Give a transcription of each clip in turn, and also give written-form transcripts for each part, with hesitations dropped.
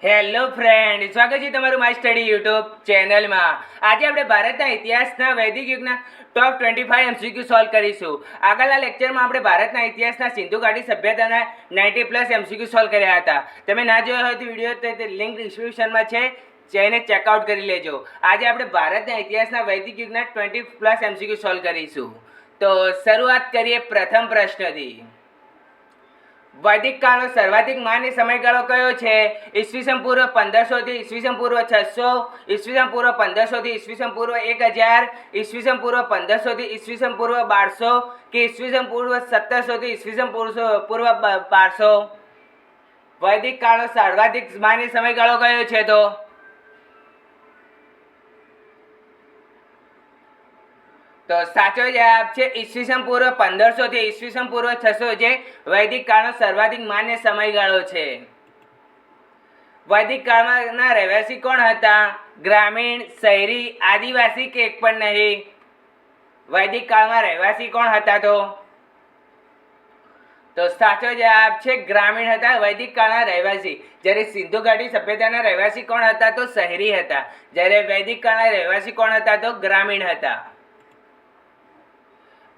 Hello friend, સ્વાગત છે તમારું માય સ્ટડી યુટ્યુબ ચેનલમાં. આજે આપણે ભારતના ઇતિહાસના વૈદિક યુગના ટોપ 25 MCQ સોલ્વ કરીશું. આગળના લેક્ચરમાં આપણે ભારતના ઇતિહાસના સિંધુ ઘાટી સભ્યતાના 90+ MCQ સોલ્વ કર્યા હતા. તમે ના જોયો હોય તો વિડીયો તે લિંક ડિસ્ક્રિપ્શનમાં છે, જઈને ચેકઆઉટ કરી લેજો. આજે આપણે ભારતના ઇતિહાસના વૈદિક યુગના 20+ MCQ સોલ્વ કરીશું. તો શરૂઆત કરીએ પ્રથમ પ્રશ્નથી. વૈદિક કાળનો સર્વાધિક માન્ય સમયગાળો કયો છે? ઈસવીસન પૂર્વ 1500 થી ઈસવીસન પૂર્વ 600, ઈસવીસન પૂર્વ 1500 થી ઈસવીસન પૂર્વ 1000, ઈસવીસન પૂર્વ 1500 થી ઈસવીસન પૂર્વ 1200 કે ઈસવીસન પૂર્વ 1700 થી ઈસવીસન પૂર્વ 1200? વૈદિક કાળનો સર્વાધિક માન્ય સમયગાળો કયો છે? તો સાચો જવાબ છે ઈસવીસન પૂર્વ 1500 થી ઈસવીસન પૂર્વ 600, જે વૈદિક કાળનો સર્વાધિક માન્ય સમયગાળો છે. વૈદિક કાળના રહેવાસી કોણ હતા? ગ્રામીણ, શહેરી, આદિવાસી કે એક પણ નહીં? વૈદિક કાળમાં રહેવાસી કોણ હતા? તો સાચો જવાબ છે ગ્રામીણ હતા વૈદિક કાળના રહેવાસી. જ્યારે સિંધુ ઘાટી સભ્યતાના રહેવાસી કોણ હતા? તો શહેરી હતા. જ્યારે વૈદિક કાળના રહેવાસી કોણ હતા? તો ગ્રામીણ હતા.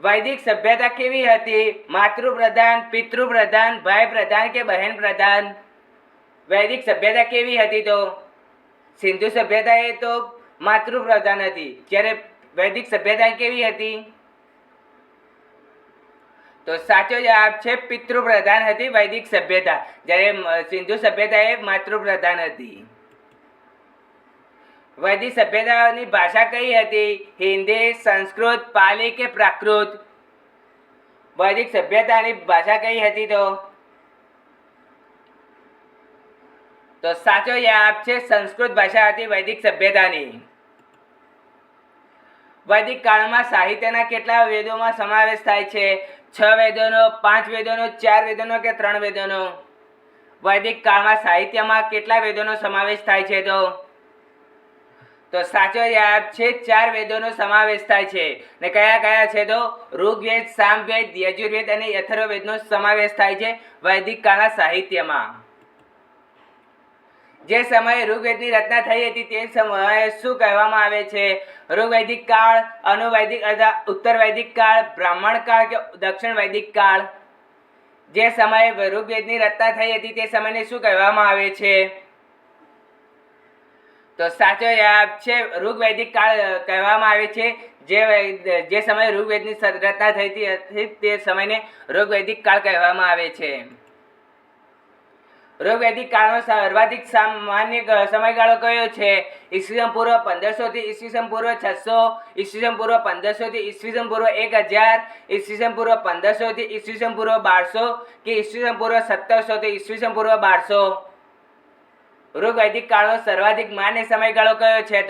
વૈદિક સભ્યતા કેવી હતી? માતૃપ્રધાન, પિતૃપ્રધાન, ભાઈ પ્રધાન કે બહેન પ્રધાન? વૈદિક સભ્યતા કેવી હતી? તો સિંધુ સભ્યતા એ તો માતૃપ્રધાન હતી. જ્યારે વૈદિક સભ્યતા કેવી હતી? તો સાચો જવાબ છે પિતૃપ્રધાન હતી વૈદિક સભ્યતા, જ્યારે સિંધુ સભ્યતા એ માતૃપ્રધાન હતી. વૈદિક સભ્યતાની ભાષા કઈ હતી? હિન્દી, સંસ્કૃત, પાલી કે પ્રાકૃત? વૈદિક સભ્યતાની ભાષા કઈ હતી? તો સાચો જવાબ છે સંસ્કૃત ભાષા હતી વૈદિક સભ્યતાની. વૈદિક કાળમાં સાહિત્યના કેટલા વેદોમાં સમાવેશ થાય છે? 6 વેદોનો, 5 વેદોનો, 4 વેદોનો કે 3 વેદોનો? વૈદિક કાળમાં સાહિત્યમાં કેટલા વેદોનો સમાવેશ થાય છે? તો સાચો જવાબ છે 4 વેદોનો સમાવેશ થાય છે. ને કયા કયા છે? તો ઋગ્વેદ, સામવેદ, યજુર્વેદ અને અથર્વવેદનો સમાવેશ થાય છે વૈદિક કાળના સાહિત્યમાં. જે સમયે ઋગ્વેદની રચના થઈ હતી તે સમયે શું કહેવામાં આવે છે? ઋગ્વૈદિક કાળ, અનુવૈદિક અથવા ઉત્તર વૈદિક કાળ, બ્રાહ્મણ કાળ કે દક્ષિણ વૈદિક કાળ? જે સમયે ઋગ્વેદની રચના થઈ હતી તે સમયને શું કહેવામાં આવે છે? તો સાચો જવાબ છે ઋગ્વૈદિક કાળ કહેવામાં આવે છે. જે સમયે ઋગ્વેદની રચના થઈ હતી તે સમયને ઋગ્વૈદિક કાળ કહેવામાં આવે છે. ઋગ્વૈદિક કાળનો સર્વાધિક સામાન્ય સમયગાળો કયો છે? ઈસવીસન પૂર્વ 1500 થી ઈસવીસન પૂર્વ 600, ઈસવીસન પૂર્વ 1500 થી ઈસવીસન પૂર્વ 1000, ઈસવીસન પૂર્વ 1500 થી ઈસવીસન પૂર્વ 1200 કે ઈસવીસન પૂર્વ 1700 થી ઈસવીસન પૂર્વ 1200? ઋગ્વૈદિક કાળનો સર્વાધિક માન્ય સમયગાળો કયો છે?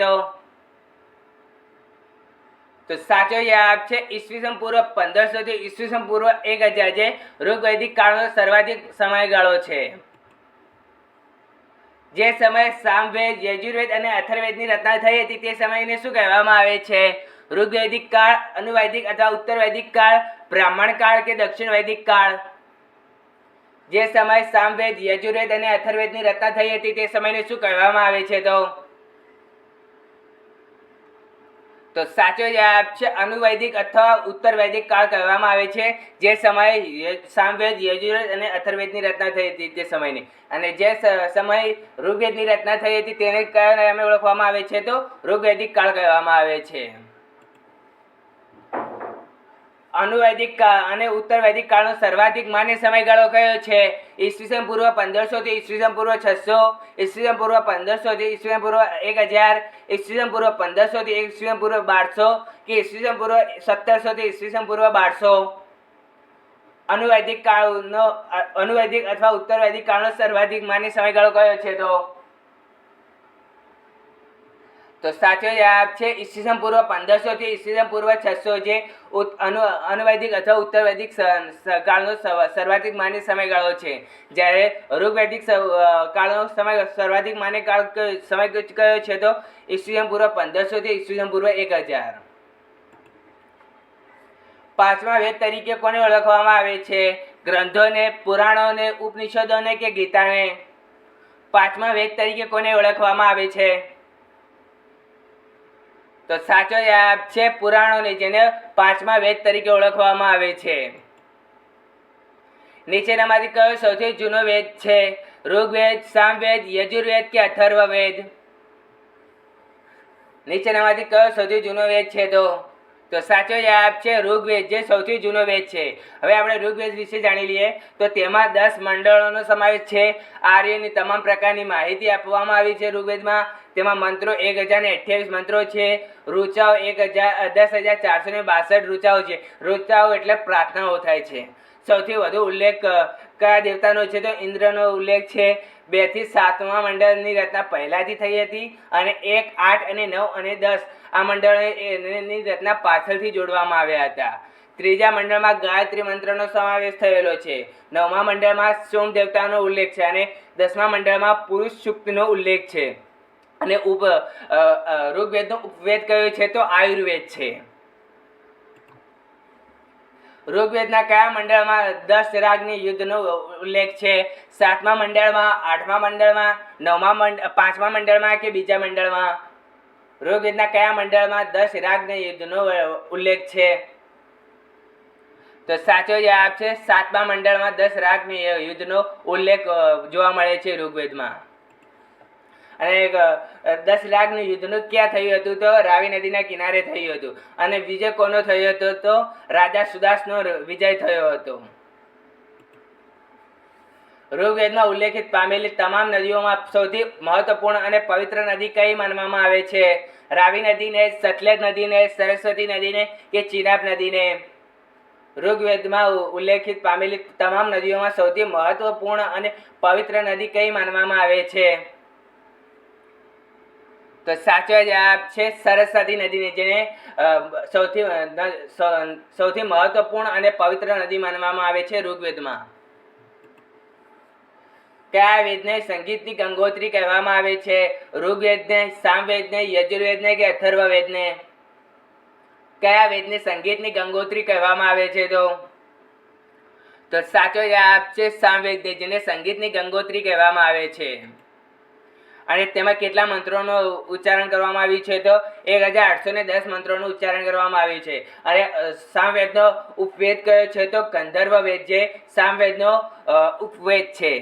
તો સાચો જવાબ છે ઈસવીસન પૂર્વ 1500 થી ઈસવીસન પૂર્વ 1000, જે ઋગ્વૈદિક કાળનો સર્વાધિક સમયગાળો છે. જે સમયે સામવેદ, યજુર્વેદ અને અથર્વવેદની રચના થઈ હતી તે સમયને શું કહેવામાં આવે છે? ઋગ્વૈદિક કાળ, અનુવૈદિક અથવા ઉત્તર વૈદિક કાળ, બ્રાહ્મણ કાળ કે દક્ષિણ વૈદિક કાળ? જે સમયે સામવેદ, યજુર્વેદ અને અથર્વવેદની રચના થઈ હતી તે સમયને શું કહેવામાં આવે છે? તો સાચો જવાબ છે અનુવૈદિક અથવા ઉત્તર વૈદિક કાળ કહેવામાં આવે છે. જે સમયે સામવેદ, યજુર્વેદ અને અથર્વવેદની રચના થઈ હતી તે સમયને. અને જે સમયે ઋગ્વેદની રચના થઈ હતી તેને કયા નામે ઓળખવામાં આવે છે? તો ઋગ્વૈદિક કાળ કહેવામાં આવે છે. અનુવૈદિક કાળ અને ઉત્તર વૈદિક કાળનો સર્વાધિક માન્ય સમયગાળો કયો છે? ઈસવીસન પૂર્વ 1500 થી ઈસવીસન પૂર્વ 600, ઈસવીસન પૂર્વ 1500 થી ઈસવીસન પૂર્વ 1000, ઈસવીસન પૂર્વ 1500 થી ઈસવીસન પૂર્વ 1200 કે ઈસવીસન પૂર્વ 1700 થી ઈસવીસન પૂર્વ 1200? અનુવૈદિક કાળનો અનુવૈદિક અથવા ઉત્તર વૈદિક કાળનો સર્વાધિક માન્ય સમયગાળો કયો છે? તો સાચો જવાબ છે ઈસવીસન પૂર્વ 1500 થી ઈસવીસન પૂર્વ 600, જે અનુવૈદિક અથવા ઉત્તર વૈદિક કાળનો સર્વાધિક માન્ય સમયગાળો છે. જ્યારે ઋગ્વૈદિક કાળનો સર્વાધિક માન્ય કાળ સમય કયો છે? તો ઈસવીસન પૂર્વ 1500 થી ઈસવીસન પૂર્વ 1000. પાંચમા વેદ તરીકે કોને ઓળખવામાં આવે છે? ગ્રંથોને, પુરાણોને, ઉપનિષદોને કે ગીતાને? પાંચમા વેદ તરીકે કોને ઓળખવામાં આવે છે? તો સાચો જવાબ છે પુરાણોને, જેને પાંચમા વેદ તરીકે ઓળખવામાં આવે છે. નીચેનામાંથી કયો સૌથી જૂનો વેદ છે? ઋગ્વેદ, સામવેદ, યજુર્વેદ કે અથર્વવેદ? નીચેનામાંથી કયો સૌથી જૂનો વેદ છે? તો સાચો જવાબ છે ઋગ્વેદ, જે સૌથી જૂનો વેદ છે. હવે આપણે ઋગ્વેદ વિશે જાણી લઈએ. તો તેમાં 10 મંડળોનો સમાવેશ છે. આર્યની તમામ પ્રકારની માહિતી આપવામાં આવી છે ઋગ્વેદમાં. તેમાં મંત્રો 1028 મંત્રો છે. ઋચાઓ 10,462 ઋચાઓ છે. ઋચાઓ એટલે પ્રાર્થનાઓ થાય છે. સૌથી વધુ ઉલ્લેખ કયા દેવતાનો છે? તો ઇન્દ્રનો ઉલ્લેખ છે. 2 થી 7મા મંડળની રચના પહેલાથી થઈ હતી, અને 1, 8 અને 9 અને 10 આ મંડળની રચના પાછળથી જોડવામાં આવ્યા હતા. ત્રીજા મંડળમાં ગાયત્રી મંત્રનો સમાવેશ થયેલો છે. 9મા મંડળમાં સોમ દેવતાનો ઉલ્લેખ છે, અને 10મા મંડળમાં પુરુષ સૂક્તનો ઉલ્લેખ છે. અને ઋગ્વેદનો ઉપવેદ કયો છે? તો આયુર્વેદ છે. ઋગ્વેદના કયા મંડળમાં 10 રાગની યુદ્ધનો ઉલ્લેખ છે? 7મા મંડળમાં, 8મા મંડળમાં, 5મા મંડળમાં કે બીજા મંડળમાં? ઋગ્વેદના કયા મંડળમાં 10 રાગની યુદ્ધનો ઉલ્લેખ છે? તો સાચો જવાબ છે 7મા મંડળમાં 10 રાગની યુદ્ધનો ઉલ્લેખ જોવા મળે છે ઋગ્વેદમાં. અને 10 રાગનું યુદ્ધનું ક્યાં થયું હતું? તો રાવી નદીના કિનારે થયું હતું. અને વિજય કોનો થયો હતો? તો રાજા સુદાસનો વિજય થયો હતો. ઋગ્વેદમાં ઉલ્લેખિત પામેલી તમામ નદીઓમાં સૌથી મહત્વપૂર્ણ અને પવિત્ર નદી કઈ માનવામાં આવે છે? રાવી નદીને, સતલેજ નદીને, સરસ્વતી નદીને કે ચિનાબ નદીને? ઋગ્વેદમાં ઉલ્લેખિત પામેલી તમામ નદીઓમાં સૌથી મહત્વપૂર્ણ અને પવિત્ર નદી કઈ માનવામાં આવે છે? તો સાચો જવાબ છે સરસ્વતી નદીને, જેને સૌથી મહત્વપૂર્ણ અને પવિત્ર નદી માનવામાં આવે છે ઋગ્વેદમાં. કયા વેદને સંગીતની ગંગોત્રી કહેવામાં આવે છે? ઋગ્વેદને, સામવેદને, યજુર્વેદને કે અથર્વવેદને? કયા વેદને સંગીતની ગંગોત્રી કહેવામાં આવે છે? તો સાચો જવાબ છે સામવેદને, જેને સંગીતની ગંગોત્રી કહેવામાં આવે છે. અને તેમાં કેટલા મંત્રોનો ઉચ્ચારણ કરવામાં આવ્યું છે? તો 1810 મંત્રોનું ઉચ્ચારણ કરવામાં આવ્યું છે. અને સામવેદનો ઉપવેદ કયો છે? તો ગંધર્વ વેદ, જે સામવેદનો ઉપવેદ છે.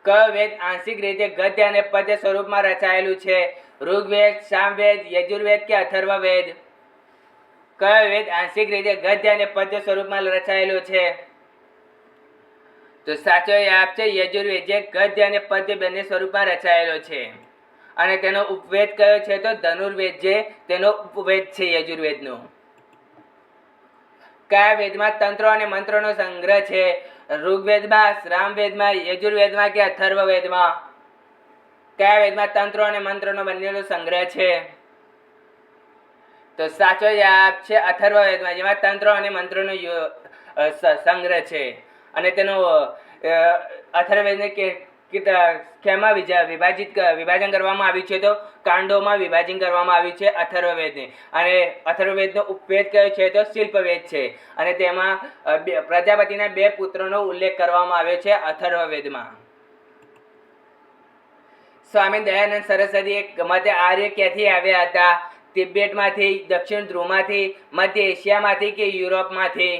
કયો વેદ આંશિક રીતે ગદ્ય અને પદ્ય સ્વરૂપમાં રચાયેલું છે? ઋગ્વેદ, સામવેદ, યજુર્વેદ કે અથર્વવેદ? કયો વેદ આંશિક રીતે ગદ્ય અને પદ્ય સ્વરૂપમાં રચાયેલો છે? તો સાચો જવાબ છે યજુર્વેદ, જે ગદ્ય અને પદ્ય બંને સ્વરૂપમાં રચાયેલો છે. અને તેનો ઉપવેદ કયો છે? તો ધનુર્વેદ, જે તેનો ઉપવેદ છે યજુર્વેદનો. કયા વેદમાં તંત્રો અને મંત્રોનો સંગ્રહ છે? ઋગ્વેદમાં, સામવેદમાં, યજુર્વેદમાં કે અથર્વવેદમાં? કયા વેદમાં તંત્રો અને મંત્રોનો બંનેનો સંગ્રહ છે? તો સાચો જવાબ છે અથર્વવેદમાં, જેમાં તંત્રો અને મંત્રોનો સંગ્રહ છે. અને તેનો અથર્વવેદને કેમાં વિભાજન કરવામાં આવ્યું છે? તો કાંડોમાં વિભાજન કરવામાં આવ્યું છે અથર્વવેદને. અને અથર્વવેદનો ઉપવેદ કયો છે? તો શિલ્પવેદ છે. અને તેમાં પ્રજાપતિના 2 પુત્રોનો ઉલ્લેખ કરવામાં આવ્યો છે અથર્વવેદમાં. સ્વામી દયાનંદ સરસ્વતી એક મતે આર્ય ક્યાંથી આવ્યા હતા? તિબેટમાંથી, દક્ષિણ ધ્રુવમાંથી, મધ્ય એશિયામાંથી કે યુરોપમાંથી?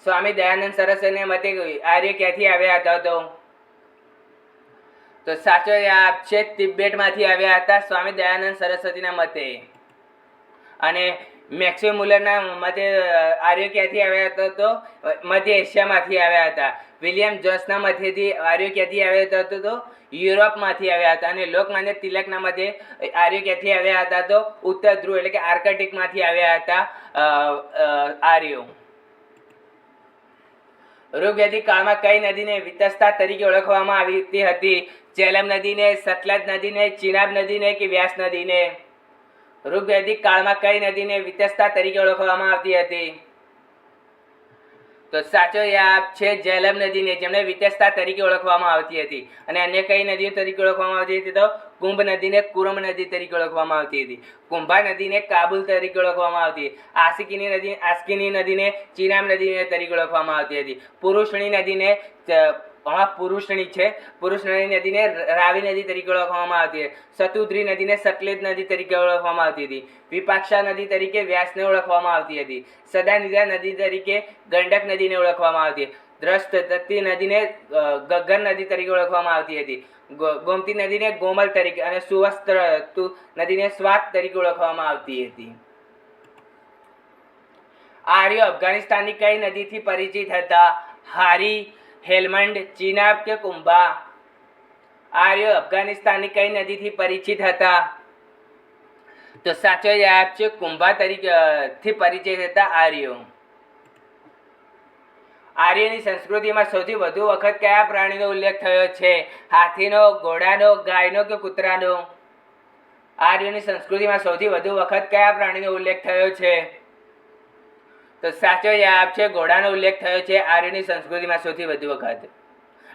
સ્વામી દયાનંદ સરસ્વતીને મતે આર્ય ક્યાંથી આવ્યા હતા? તો સાચો જવાબ છે તિબેટમાંથી આવ્યા હતા સ્વામી દયાનંદ સરસ્વતીના મતે. અને મેક્સવેલ મુલરના મતે આર્ય ક્યાંથી આવ્યા હતા? તો મધ્ય એશિયામાંથી આવ્યા હતા. વિલિયમ જોન્સના મતેથી આર્ય ક્યાંથી આવ્યા હતા? તો યુરોપમાંથી આવ્યા હતા. અને લોકમાન્ય તિલકના મતે આર્ય ક્યાંથી આવ્યા હતા? તો ઉત્તર ધ્રુવ એટલે કે આર્કટિકમાંથી આવ્યા હતા આર્યો. ઋગ્વૈદિક કાળમાં કઈ નદીને વિતસ્તા તરીકે ઓળખવામાં આવતી હતી? ઝેલમ નદીને, સતલજ નદીને, ચિનાબ નદીને કે વ્યાસ નદીને? ઋગ્વૈદિક કાળમાં કઈ નદીને વિતસ્તા તરીકે ઓળખવામાં આવતી હતી? તો સાચો જવાબ છે ઝેલમ નદીને, જેમને વિતસ્તા તરીકે ઓળખવામાં આવતી હતી. અને અન્ય કઈ નદીઓ તરીકે ઓળખવામાં આવતી હતી? તો કુંભ નદીને કુરમ નદી તરીકે ઓળખવામાં આવતી હતી. કુંભા નદીને કાબુલ તરીકે ઓળખવામાં આવતી. આસ્કિની નદીને ચિનાબ નદી તરીકે ઓળખવામાં આવતી હતી. પુરુષણી નદીને આમાં પુરુષણી છે. પુરુષણી નદીને રાવી નદી તરીકે ઓળખવામાં આવતી હતી. શતુદ્રી નદીને સતલેજ નદી તરીકે ઓળખવામાં આવતી હતી. વિપાક્ષા નદી તરીકે વ્યાસને ઓળખવામાં આવતી હતી. સદાનિધા નદી તરીકે ગંડક નદીને ઓળખવામાં આવતી હતી. દ્રષ્ટતતી નદીને ગગન નદી તરીકે ઓળખવામાં આવતી હતી. ગોમતી નદીને ગોમલ તરીકે અને સુવસ્ત્ર નદીને સ્વાત તરીકે ઓળખવામાં આવતી હતી. આર્યો અફઘાનિસ્તાનની કઈ નદીથી પરિચિત હતા? હારી, હેલ્મંડ, ચિનાબ કે કુંભા? આર્યો અફઘાનિસ્તાનની કઈ નદીથી પરિચિત હતા? તો સાચો જવાબ છે કુંભા તરીકે થી પરિચિત હતા આર્યો. આર્યની સંસ્કૃતિમાં સૌથી વધુ વખત કયા પ્રાણીનો ઉલ્લેખ થયો છે? હાથીનો, ઘોડાનો, ગાયનો કે કૂતરાનો? આર્યની સંસ્કૃતિમાં સૌથી વધુ વખત કયા પ્રાણીનો ઉલ્લેખ થયો છે? તો સાચો જવાબ છે ઘોડાનો ઉલ્લેખ થયો છે આર્યની સંસ્કૃતિમાં સૌથી વધુ વખત.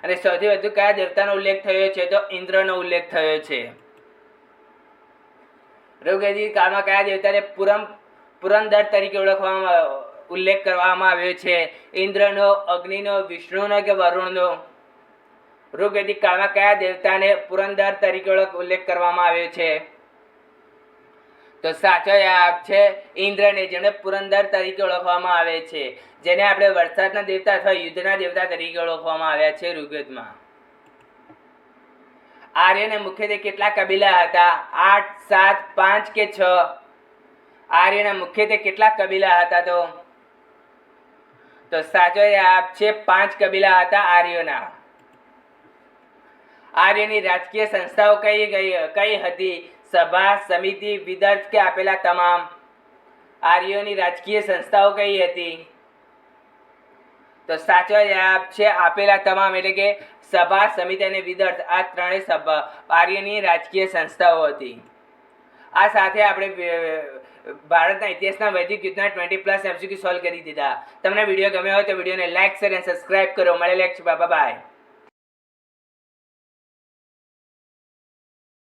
અને સૌથી વધુ કયા દેવતાનો ઉલ્લેખ થયો છે? તો ઇન્દ્રનો ઉલ્લેખ થયો છે. ઋગ્વેદિક કાળમાં કયા દેવતાને પુરંદર તરીકે ઉલ્લેખ કરવામાં આવ્યો છે? ઇન્દ્રનો, અગ્નિનો, વિષ્ણુનો કે વરુણનો? ઋગ્વેદિક કાળમાં કયા દેવતાને પુરંદર તરીકે ઉલ્લેખ કરવામાં આવ્યો છે? તો સાચો જવાબ છે ઇન્દ્રને, જેને પુરંદર તરીકે ઓળખવામાં આવે છે, જેને આપણે વરસાદના દેવતા અથવા યુદ્ધના દેવતા તરીકે ઓળખવામાં આવ્યા છે ઋગ્વેદમાં. આર્યને મુખ્યત્વે કેટલા કબીલા હતા? 8, 7, 5 કે 6? આર્યના મુખ્યત્વે કેટલા કબીલા હતા? તો સાચો જવાબ છે 5 કબીલા હતા આર્યોના. આર્યની રાજકીય સંસ્થાઓ કઈ હતી? સભા, સમિતિ, વિદર્ભ કે આપેલા તમામ? આર્યોની રાજકીય સંસ્થાઓ કઈ હતી? તો સાચો જવાબ છે આપેલા તમામ, એટલે કે સભા, સમિતિ અને વિદર્ભ, આ ત્રણેય આર્યની રાજકીય સંસ્થાઓ હતી. આ સાથે આપણે ભારતના ઇતિહાસના વૈદિક યુગના 20+ MCQ સોલ્વ કરી દીધા. તમને વિડીયો ગમ્યો હોય તો વિડીયોને લાઈક, શેર અને સબસ્ક્રાઇબ કરો. મળેલા બાય.